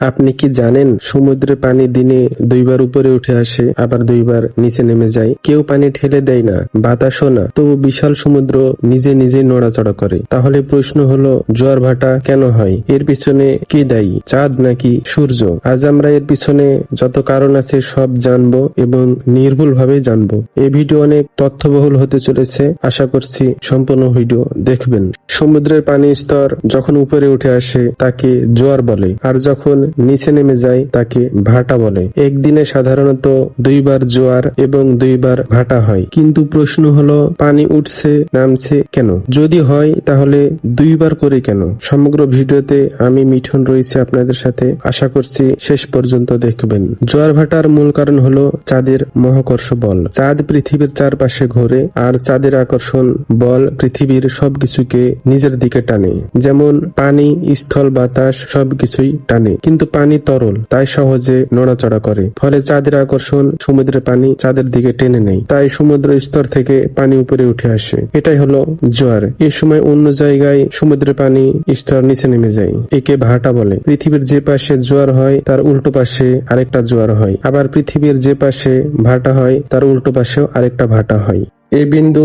আপনি কি জানেন সমুদ্রের পানি দিনে দুইবার উপরে উঠে আসে আবার দুইবার নিচে নেমে যায়? কেউ পানি ঠেলে দেয় না, বাতাসও না, তবু বিশাল সমুদ্র নিজে নিজেই নড়াচড়া করে। তাহলে প্রশ্ন হলো, জোয়ার ভাটা কেন হয়? এর পিছনে কে দায়ী, চাঁদ নাকি সূর্য? আজ আমরা এর পিছনে যত কারণ আছে সব জানবো এবং নির্ভুলভাবে জানবো। এই ভিডিও অনেক তথ্যবহুল হতে চলেছে, আশা করছি সম্পূর্ণ ভিডিও দেখবেন। সমুদ্রের পানির স্তর যখন উপরে উঠে আসে তাকে জোয়ার বলে, আর যখন নিচে নেমে যায় তাকে ভাটা বলে। একদিনে সাধারণত দুইবার জোয়ার এবং দুইবার ভাটা হয়, কিন্তু প্রশ্ন হলো পানি উঠছে নামছে কেন? যদি হয় তাহলে দুইবার করে কেন? সমগ্র ভিডিওতে আমি মিঠুন রয়েছে আপনাদের সাথে, আশা করছি শেষ পর্যন্ত দেখবেন। জোয়ার ভাটার মূল কারণ হলো চাঁদের মহাকর্ষ বল। চাঁদ পৃথিবীর চারপাশে ঘোরে, আর চাঁদের আকর্ষণ বল পৃথিবীর সবকিছুকে নিজের দিকে টানে। যেমন পানি, স্থল, বাতাস সবকিছুই টানে, কিন্তু পানি তরল, তাই সহজে নড়াচড়া করে। ফলে চাঁদের আকর্ষণ সমুদ্রের পানি চাঁদের দিকে টেনে নেয়, তাই সমুদ্র স্তর থেকে পানি উপরে উঠে আসে। এটাই হলো জোয়ার। এ সময় অন্য জায়গায় সমুদ্রের পানি স্তর নিচে নেমে যায়, একে ভাটা বলে। পৃথিবীর যে পাশে জোয়ার হয় তার উল্টো পাশে আরেকটা জোয়ার হয়, আবার পৃথিবীর যে পাশে ভাটা হয় তার উল্টো পাশেও আরেকটা ভাটা হয়। এই বিন্দু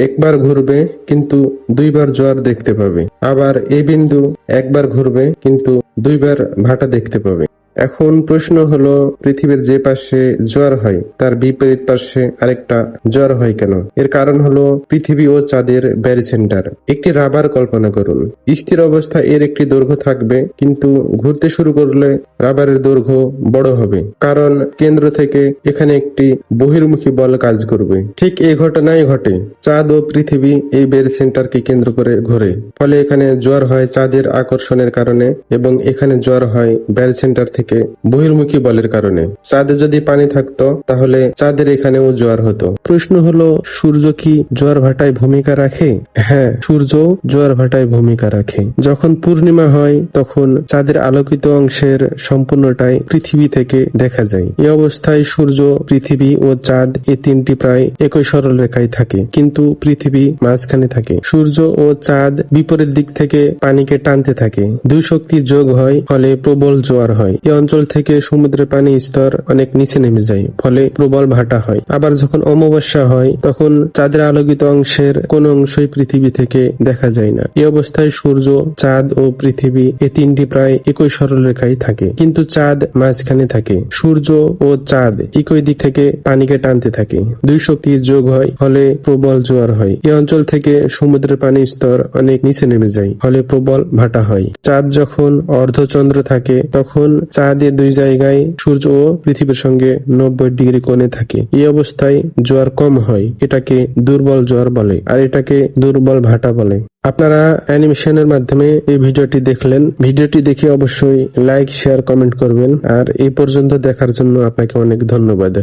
একবার ঘুরবে কিন্তু দুইবার জোয়ার দেখতে পাবে, আবার এই বিন্দু একবার ঘুরবে কিন্তু দুইবার ভাটা দেখতে পাবে। এখন প্রশ্ন হলো, পৃথিবীর যে পাশে জোয়ার হয় তার বিপরীত পাশে আরেকটা জোয়ার হয় কেন? এর কারণ হলো পৃথিবী ও চাঁদের ব্যারিসেন্টার। একটি রাবার কল্পনা করুন। স্থির অবস্থা এর একটি দৈর্ঘ্য থাকবে, কিন্তু ঘুরতে শুরু করলে রাবারের দৈর্ঘ্য বড় হবে, কারণ কেন্দ্র থেকে এখানে একটি বহির্মুখী বল কাজ করবে। ঠিক এই ঘটনাই ঘটে। চাঁদ ও পৃথিবী এই ব্যারিসেন্টারকে কেন্দ্র করে ঘোরে, ফলে এখানে জোয়ার হয় চাঁদের আকর্ষণের কারণে, এবং এখানে জোয়ার হয় ব্যারিসেন্টার থেকে বহির্মুখী বলের কারণে। চাঁদে যদি পানি থাকতো তাহলে চাঁদের এখানেও জোয়ার হতো। প্রশ্ন হলো, সূর্য কি জোয়ার ভাটায় ভূমিকা রাখে? হ্যাঁ, সূর্য জোয়ার ভাটায় ভূমিকা রাখে। যখন পূর্ণিমা হয় তখন চাঁদের আলোকিত অংশের সম্পূর্ণটাই পৃথিবী থেকে দেখা যায়। এই অবস্থায় সূর্য, পৃথিবী ও চাঁদ এই তিনটি প্রায় একই সরল রেখায় থাকে, কিন্তু পৃথিবী মাঝখানে থাকে। সূর্য ও চাঁদ বিপরীত দিক থেকে পানিকে টানতে থাকে। দুই শক্তির যোগ হয়, ফলে প্রবল জোয়ার হয়। এই অঞ্চল থেকে সমুদ্রের পানি স্তর অনেক নিচে নেমে যায়, ফলে প্রবল ভাটা হয়। আবার যখন অমাবস্যা হয় তখন চাঁদের আলোকিত অংশের কোন অংশই পৃথিবী থেকে দেখা যায় না। এই অবস্থায় সূর্য, চাঁদ ও পৃথিবী এই তিনটি প্রায় একই সরল রেখায় থাকে, কিন্তু চাঁদ মাঝখানে থাকে। সূর্য ও চাঁদ একই দিক থেকে পানিকে টানতে থাকে। দুই শক্তির যোগ হয়, ফলে প্রবল জোয়ার হয়। এই অঞ্চল থেকে সমুদ্রের পানির স্তর অনেক নিচে নেমে যায়, ফলে প্রবল ভাটা হয়। চাঁদ যখন অর্ধচন্দ্র থাকে তখন চাঁদের দুই জায়গায় সূর্য ও পৃথিবীর সঙ্গে 90 ডিগ্রি কোণে থাকে। এই অবস্থায় জোয়ার কম হয়, এটাকে দুর্বল জোয়ার বলে, আর এটাকে দুর্বল ভাটা বলে। আপনারা অ্যানিমেশনের মাধ্যমে এই ভিডিওটি দেখলেন। ভিডিওটি দেখে অবশ্যই লাইক, শেয়ার, কমেন্ট করবেন। আর এই পর্যন্ত দেখার জন্য আপনাকে অনেক ধন্যবাদ।